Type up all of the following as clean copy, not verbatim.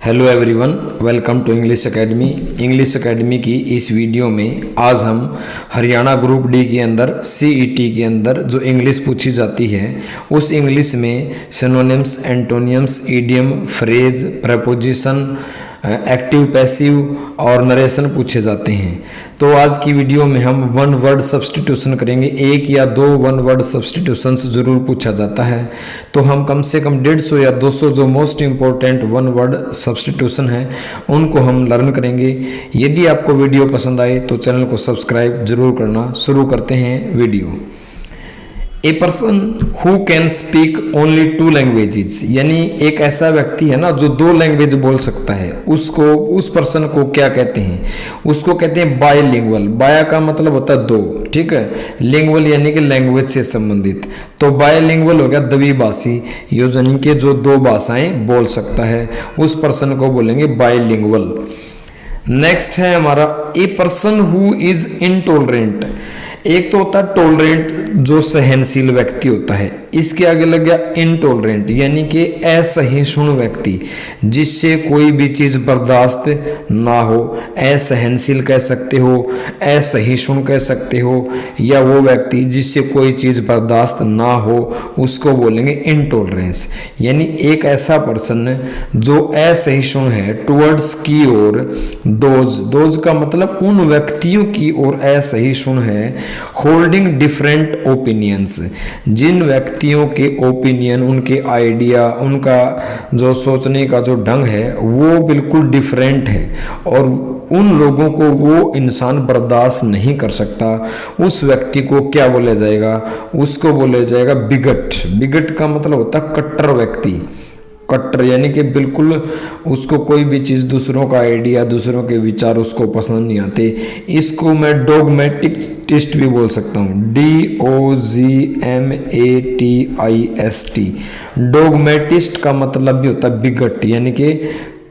Hello everyone, welcome to English academy. English academy की इस video में आज हम हरियाणा ग्रुप डी के अंदर सीईटी के अंदर जो इंग्लिश पूछी जाती है उस इंग्लिश में synonyms, एंटोनियम्स, idiom, phrase, preposition, active, passive और नरेशन पूछे जाते हैं। तो आज की वीडियो में हम वन वर्ड सब्स्टिट्यूशन करेंगे। एक या दो वन वर्ड सब्स्टिट्यूशंस जरूर पूछा जाता है, तो हम कम से कम 150 या 200 जो most important one word substitution है उनको हम लर्न करेंगे। यदि आपको वीडियो पसंद आए तो चैनल को सब्सक्राइब जरूर करना। शुरू करते हैं video. A person who can speak only 2 languages, यानी एक ऐसा व्यक्ति है ना जो 2 लैंग्वेज बोल सकता है, उसको उस पर्सन को क्या कहते हैं? उसको कहते हैं बायलिंगुअल। बाया का मतलब होता है 2, ठीक है। लिंगुअल यानी कि लैंग्वेज से संबंधित। तो बायलिंगुअल हो गया द्विभाषी, यानी कि जो 2 भाषाएं बोल सकता है, उस पर्सन को बोलेंगे बायलिंगुअल। नेक्स्ट है हमारा ए पर्सन हु इज इनटॉलरेंट। एक तो होता है टॉलरेंट, जो सहनशील व्यक्ति होता है। इसके आगे लग गया इनटॉलरेंट, यानी कि असहिष्णु व्यक्ति, जिससे कोई भी चीज बर्दाश्त ना हो। असहनशील कह सकते हो, असहिष्णु कह सकते हो, या वो व्यक्ति जिससे कोई चीज बर्दाश्त ना हो उसको बोलेंगे इनटॉलरेंस। यानी एक ऐसा पर्सन जो असहिष्णु है टुवर्ड्स की ओर, दोज का मतलब उन व्यक्तियों की ओर असहिष्णु है। होल्डिंग डिफरेंट ओपिनियंस, जिन व्यक्तियों के ओपिनियन, उनके आइडिया, उनका जो सोचने का जो ढंग है वो बिल्कुल डिफरेंट है और उन लोगों को वो इंसान बर्दाश्त नहीं कर सकता, उस व्यक्ति को क्या बोला जाएगा? उसको बोला जाएगा बिगट। बिगट का मतलब होता है कट्टर व्यक्ति। कट्टर यानी कि बिल्कुल उसको कोई भी चीज़, दूसरों का आइडिया, दूसरों के विचार उसको पसंद नहीं आते। इसको मैं डोगमेटिस्ट भी बोल सकता हूँ, DOGMATIST। डोगमेटिस्ट का मतलब भी होता है बिगट, यानी कि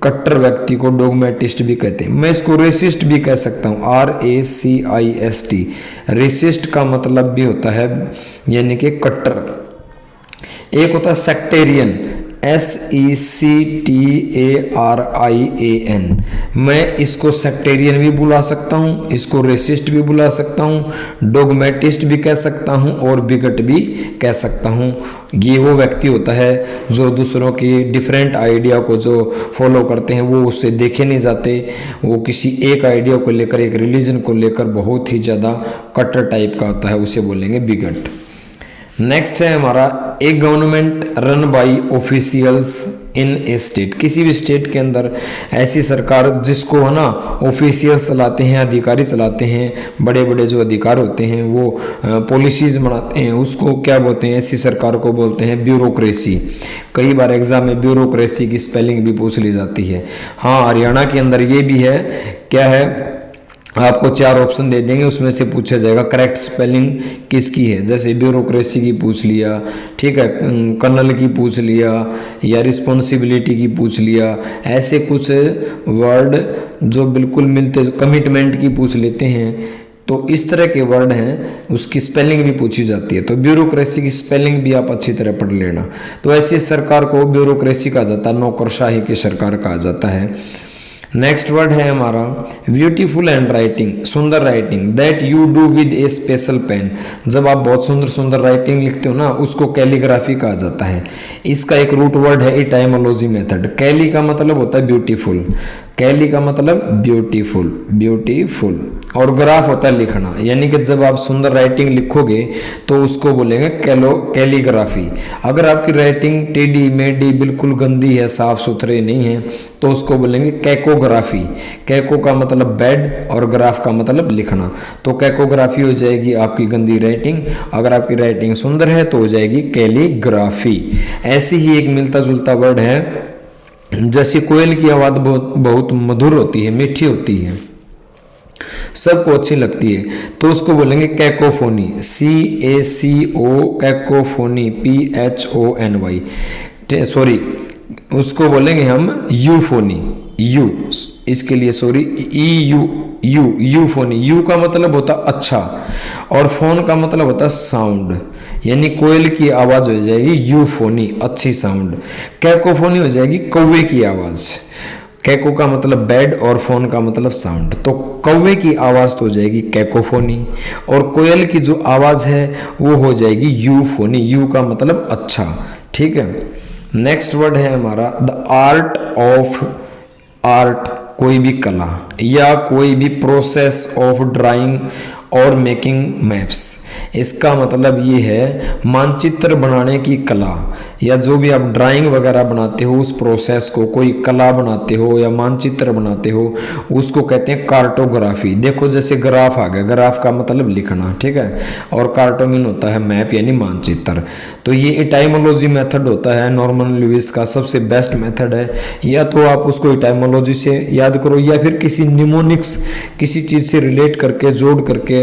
कट्टर व्यक्ति को डोगमेटिस्ट भी कहते हैं। मैं इसको रेसिस्ट भी कह सकता हूँ, RACIST। रेसिस्ट का मतलब भी होता है यानी कि कट्टर। एक होता है सेक्टेरियन, SECTARIAN। मैं इसको सेक्टेरियन भी बुला सकता हूँ, इसको रेसिस्ट भी बुला सकता हूँ, डोगमेटिस्ट भी कह सकता हूँ और बिगट भी कह सकता हूँ। ये वो व्यक्ति होता है जो दूसरों की डिफरेंट आइडिया को जो फॉलो करते हैं, वो उससे देखे नहीं जाते। वो किसी एक आइडिया को लेकर, एक रिलीजन को लेकर बहुत ही ज़्यादा कट्टर टाइप का होता है, उसे बोलेंगे बिगट। नेक्स्ट है हमारा a government run by officials in a state. किसी भी स्टेट के अंदर ऐसी सरकार जिसको है ना ऑफिशियल्स चलाते हैं, अधिकारी चलाते हैं, बड़े बड़े जो अधिकार होते हैं वो पॉलिसीज बनाते हैं, उसको क्या बोलते हैं? ऐसी सरकार को बोलते हैं ब्यूरोक्रेसी। कई बार एग्जाम में ब्यूरोक्रेसी की स्पेलिंग भी पूछ ली जाती है। हाँ, हरियाणा के अंदर ये भी है। क्या है? आपको 4 ऑप्शन दे देंगे, उसमें से पूछा जाएगा करेक्ट स्पेलिंग किसकी है। जैसे ब्यूरोक्रेसी की पूछ लिया, ठीक है, कर्नल की पूछ लिया, या रिस्पॉन्सिबिलिटी की पूछ लिया। ऐसे कुछ वर्ड जो बिल्कुल मिलते, कमिटमेंट की पूछ लेते हैं। तो इस तरह के वर्ड हैं, उसकी स्पेलिंग भी पूछी जाती है। तो ब्यूरोक्रेसी की स्पेलिंग भी आप अच्छी तरह पढ़ लेना। तो ऐसी सरकार को ब्यूरोक्रेसी कहा जाता है, नौकरशाही की सरकार कहा जाता है। नेक्स्ट वर्ड है हमारा ब्यूटीफुल हैंड राइटिंग, सुंदर writing, that you do with a special pen. जब आप बहुत सुंदर सुंदर राइटिंग लिखते हो ना, उसको कैलीग्राफी कहा जाता है। इसका एक रूट वर्ड है इटाइमोलॉजी मेथड। कैली का मतलब होता है ब्यूटीफुल, कैली का मतलब ब्यूटीफुल, ब्यूटीफुल, और ग्राफ होता है लिखना। यानी कि जब आप सुंदर राइटिंग लिखोगे तो उसको बोलेंगे कैलीग्राफी। अगर आपकी राइटिंग टेढ़ी मेढ़ी बिल्कुल गंदी है, साफ सुथरे नहीं है, तो उसको बोलेंगे कैकोग्राफी। कैको का मतलब बेड और ग्राफ का मतलब लिखना। तो कैकोग्राफी हो जाएगी आपकी गंदी राइटिंग। अगर आपकी राइटिंग सुंदर है तो हो जाएगी कैलीग्राफी। ऐसी ही एक मिलता जुलता वर्ड है, जैसे कोयल की आवाज बहुत मधुर होती है, मीठी होती है, सबको अच्छी लगती है, तो उसको बोलेंगे cacophony, CACO, cacophony, PHONY। Sorry, उसको बोलेंगे हम यूफोनी, यू इसके लिए सॉरी, यूफोनी। यू का मतलब होता अच्छा और फोन का मतलब होता साउंड, यानी कोयल की आवाज हो जाएगी यूफोनी, अच्छी साउंड। कैकोफोनी हो जाएगी कौवे की आवाज। कैको का मतलब बेड और फोन का मतलब साउंड, तो कौवे की आवाज तो हो जाएगी कैकोफोनी, और कोयल की जो आवाज है वो हो जाएगी यूफोनी। यू का मतलब अच्छा, ठीक है। नेक्स्ट वर्ड है हमारा द आर्ट ऑफ, आर्ट कोई भी कला या कोई भी प्रोसेस ऑफ ड्राइंग और मेकिंग मैप्स। इसका मतलब ये है मानचित्र बनाने की कला, या जो भी आप ड्राइंग वगैरह बनाते हो उस प्रोसेस को, कोई कला बनाते हो या मानचित्र बनाते हो, उसको कहते हैं कार्टोग्राफी। देखो जैसे ग्राफ आ गया, ग्राफ का मतलब लिखना, ठीक है, और कार्टोमीन होता है मैप यानी मानचित्र। तो ये इटाइमोलॉजी मेथड होता है नॉर्मन लुइस का, सबसे बेस्ट मेथड है। या तो आप उसको इटाइमोलॉजी से याद करो या फिर किसी निमोनिक्स, किसी चीज से रिलेट करके जोड़ करके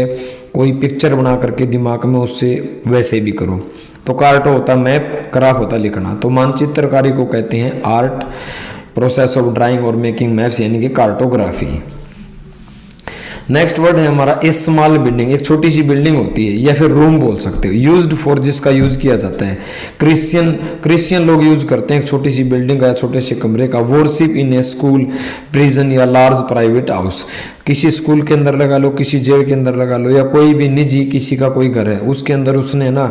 कोई पिक्चर बना करके दिमाग में उससे वैसे भी करो। तो कार्टो होता मैप, ग्राफ होता लिखना। तो मानचित्रकारी को कहते हैं आर्ट, प्रोसेस ऑफ ड्राइंग और मेकिंग मैप्स यानी कि कार्टोग्राफी। नेक्स्ट वर्ड है हमारा ए स्मॉल बिल्डिंग, एक छोटी सी बिल्डिंग होती है या फिर रूम बोल सकते हो, यूज्ड फॉर, जिसका यूज किया जाता है। क्रिश्चियन लोग यूज करते हैं एक छोटी सी बिल्डिंग का या छोटे से कमरे का। Worship in A school, prison या लार्ज प्राइवेट हाउस, किसी स्कूल के अंदर लगा लो, किसी जेल के अंदर लगा लो, या कोई भी निजी किसी का कोई घर है उसके अंदर उसने ना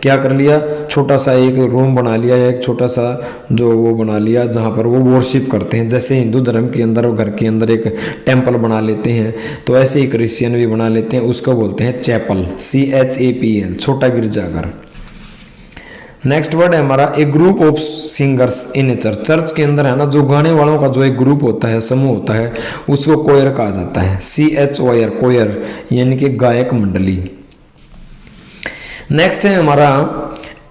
क्या कर लिया, छोटा सा एक रूम बना लिया या एक छोटा सा जो वो बना लिया जहाँ पर वो वर्शिप करते हैं। जैसे हिंदू धर्म के अंदर घर के अंदर एक टेम्पल बना लेते हैं, तो ऐसे ही क्रिश्चियन भी बना लेते हैं, उसको बोलते हैं चैपल, CHAPL, छोटा गिरजाघर। नेक्स्ट वर्ड है हमारा a group of singers in a church. Church के अंदर है ना जो गाने वालों का जो एक ग्रुप होता है, समूह होता है, उसको कोयर कहा जाता है, CHOIR, कोयर यानी कि गायक मंडली। नेक्स्ट है हमारा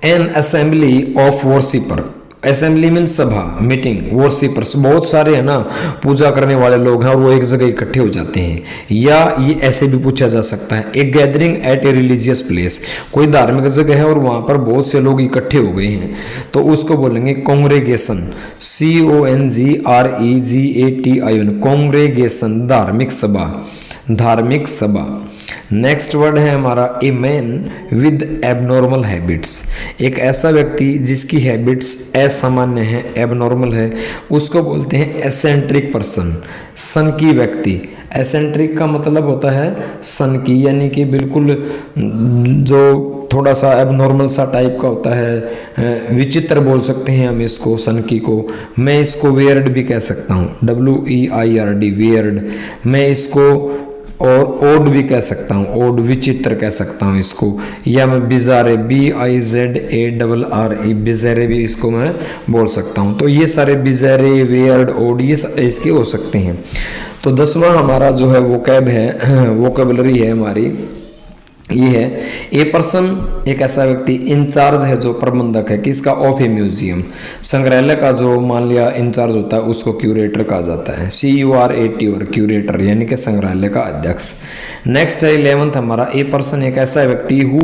N assembly of worshipper. Assembly mean सभा, मीटिंग, वर्शिपर्स, बहुत सारे है ना पूजा करने वाले लोग हैं और वो एक जगह इकट्ठे हो जाते हैं। या ये ऐसे भी पूछा जा सकता है, a gathering at a religious place, कोई धार्मिक जगह है और वहां पर बहुत से लोग इकट्ठे हो गए हैं, तो उसको बोलेंगे कॉन्ग्रेगेशन, CONGREGATION, कॉन्ग्रेगेशन, धार्मिक सभा, धार्मिक सभा। नेक्स्ट वर्ड है हमारा a man with abnormal habits, एक ऐसा व्यक्ति जिसकी हैबिट्स असामान्य है, एबनॉर्मल है, उसको बोलते हैं एसेंट्रिक पर्सन, सनकी व्यक्ति। एसेंट्रिक का मतलब होता है सनकी, यानी कि बिल्कुल जो थोड़ा सा एबनॉर्मल सा टाइप का होता है, विचित्र बोल सकते हैं हम इसको, सनकी को। मैं इसको वियर्ड भी कह सकता हूँ, WEIRD, वियर्ड। मैं इसको और ओड भी कह सकता हूँ, ओड, विचित्र कह सकता हूँ इसको। या मैं बिजारे, BIZARRE, बिजारे भी इसको मैं बोल सकता हूँ। तो ये सारे बिजारे, वियर्ड, ओड, ये इसके हो सकते हैं। तो 10वां हमारा जो है वोकैब है, वोकेबलरी है हमारी, ये है ए पर्सन, एक ऐसा व्यक्ति, इंचार्ज है जो प्रबंधक है किसका, ऑफ ए म्यूजियम, संग्रहालय का जो मान लिया इंचार्ज होता है उसको क्यूरेटर कहा जाता है, CURATOR, क्यूरेटर यानी कि संग्रहालय का अध्यक्ष। नेक्स्ट है 11th हमारा ए पर्सन, एक ऐसा व्यक्ति हु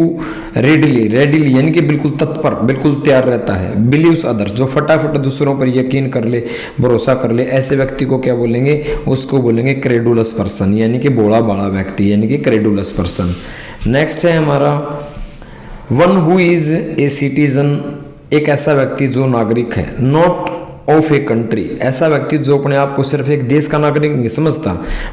रेडिली यानी कि बिल्कुल तत्पर, बिल्कुल तैयार रहता है, बिलीव्स अदर्स, जो फटाफट दूसरों पर यकीन कर ले, भरोसा कर ले, ऐसे व्यक्ति को क्या बोलेंगे, उसको बोलेंगे क्रेडुलस पर्सन, यानी कि भोला भाला व्यक्ति, यानी कि क्रेडुलस पर्सन। नेक्स्ट है हमारा one who is a citizen, एक ऐसा व्यक्ति जो नागरिक है, नॉट ऑफ ए कंट्री, ऐसा व्यक्ति जो अपने आप को सिर्फ एक देश का नागरिक नहीं समझता,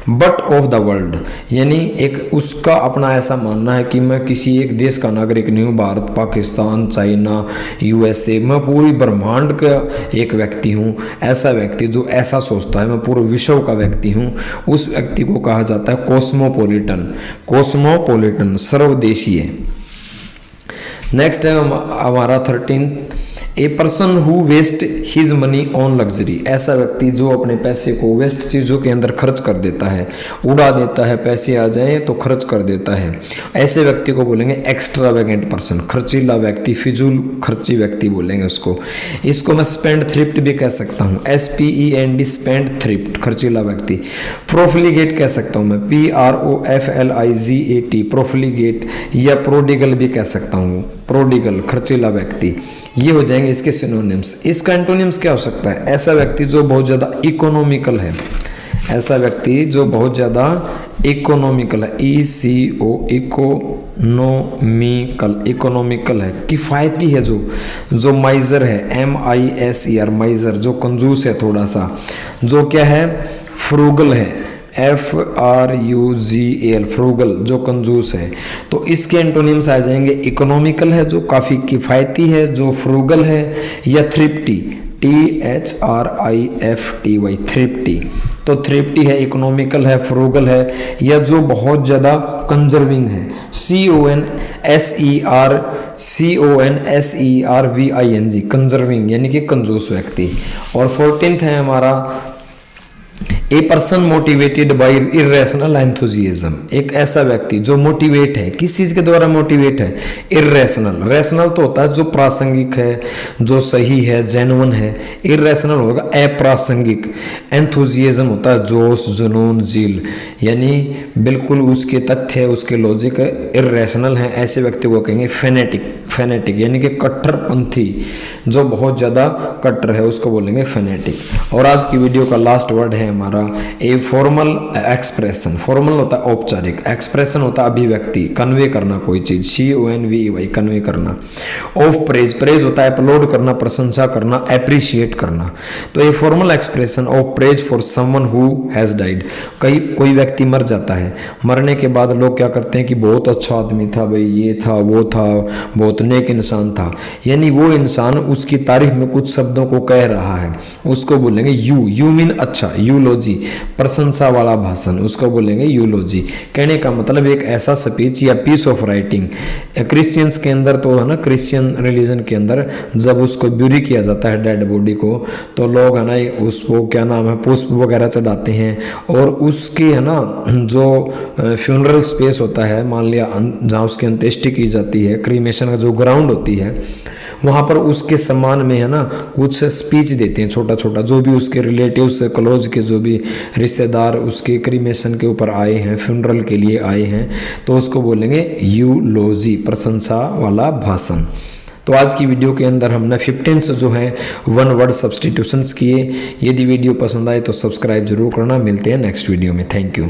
बट ऑफ द वर्ल्ड, यानी एक उसका अपना ऐसा मानना है कि मैं किसी एक देश का नागरिक नहीं हूँ, भारत, पाकिस्तान, चाइना, USA, मैं पूरी ब्रह्मांड का एक व्यक्ति हूँ। ऐसा व्यक्ति जो ऐसा सोचता है मैं पूरे विश्व का व्यक्ति हूँ, उस व्यक्ति को कहा जाता है कॉस्मोपोलिटन, कॉस्मोपोलिटन, सर्वदेशीय। नेक्स्ट है हमारा 13th, a person who waste his money on luxury, ऐसा व्यक्ति जो अपने पैसे को वेस्ट चीज़ों के अंदर खर्च कर देता है, उड़ा देता है, पैसे आ जाए तो खर्च कर देता है, ऐसे व्यक्ति को बोलेंगे एक्स्ट्रावेगेंट पर्सन, खर्चीला व्यक्ति, फिजूल खर्ची व्यक्ति बोलेंगे उसको। इसको मैं स्पेंड थ्रिफ्ट भी कह सकता हूँ, SPEND, स्पेंड थ्रिफ्ट, खर्चीला व्यक्ति। प्रोफिलिगेट कह सकता हूँ मैं, PROFLIGAT, प्रोफिलिगेट, या प्रोडिगल भी कह सकता हूँ, प्रोडिगल, खर्चीला व्यक्ति। ये हो जाएंगे इसके सिनोनिम्स। इसका एंटोनिम्स क्या हो सकता है, ऐसा व्यक्ति जो बहुत ज़्यादा इकोनॉमिकल है, ऐसा व्यक्ति जो बहुत ज़्यादा इकोनॉमिकल है, ECO इकोनॉमिकल, इकोनॉमिकल है, किफ़ायती है, जो माइजर है, MISER माइजर, जो कंजूस है थोड़ा सा, जो क्या है फ्रूगल है, FRUGAL फ्रूगल, जो कंजूस है। तो इसके एंटोनिम्स आ जाएंगे, इकोनॉमिकल है जो काफ़ी किफ़ायती है, जो फ्रूगल है, या थ्रिफ्टी, THRIFTY थ्रिफ्टी। तो थ्रिफ्टी है, इकोनॉमिकल है, फ्रूगल है, या जो बहुत ज़्यादा कंजर्विंग है, CONSERVING कंजर्विंग, यानी कि कंजूस व्यक्ति। और 14th है हमारा a person motivated by irrational enthusiasm, एक ऐसा व्यक्ति जो मोटिवेट है, किस चीज के द्वारा मोटिवेट है, इर्रेशनल। रेशनल तो होता है जो प्रासंगिक है, जो सही है, जेन्युइन है, इर्रेशनल होगा अप्रासंगिक। एंथुजियाज्म होता है जोश, जुनून, जील, यानी बिल्कुल उसके तथ्य, उसके लॉजिक इर्रेशनल है, ऐसे व्यक्ति को कहेंगे फेनेटिक, फेनेटिक यानी कि कट्टरपंथी, जो बहुत ज्यादा कट्टर है उसको बोलेंगे फेनेटिक। और आज की वीडियो का लास्ट वर्ड है हमारा ए फॉर्मल एक्सप्रेशन। फॉर्मल होता है औपचारिक, एक्सप्रेशन होता है अभिव्यक्ति, कन्वे करना कोई चीज, CONVEY कन्वे करना। ऑफ प्रेज, प्रेज होता है अपलोड करना, प्रशंसा करना, एप्रिशिएट करना। तो a formal expression of praise for someone who has died, कोई व्यक्ति मर जाता है, मरने के बाद लोग क्या करते हैं कि बहुत अच्छा आदमी था भाई, ये था वो था, बहुत नेक इंसान था, यानी वो इंसान उसकी तारीफ में कुछ शब्दों को कह रहा है, उसको बोलेंगे यू मीन अच्छा, यूलोजी प्रशंसा वाला भाषण, उसको बोलेंगे यूलोजी। कहने का मतलब एक ऐसा स्पीच या पीस ऑफ राइटिंग। क्रिश्चियंस के अंदर तो है ना, क्रिश्चियन रिलीजन के अंदर जब उसको ब्यूरी किया जाता है डेड बॉडी को, तो लोग है ना उसको क्या नाम है पुष्प वगैरह चढ़ाते हैं, और उसकी है ना जो फ्यूनरल स्पेस होता है, मान लिया जहाँ उसकी अंत्येष्टि की जाती है, क्रीमेशन का जो ग्राउंड होती है, वहाँ पर उसके सम्मान में है ना कुछ स्पीच देते हैं छोटा छोटा, जो भी उसके रिलेटिव्स क्लोज के जो भी रिश्तेदार उसके क्रीमेशन के ऊपर आए हैं, फ्यूनरल के लिए आए हैं, तो उसको बोलेंगे यूलोजी, प्रशंसा वाला भाषण। तो आज की वीडियो के अंदर हमने 15 जो है वन वर्ड सब्स्टिट्यूशंस किए। यदि वीडियो पसंद आए तो सब्सक्राइब जरूर करना। मिलते हैं नेक्स्ट वीडियो में। Thank you.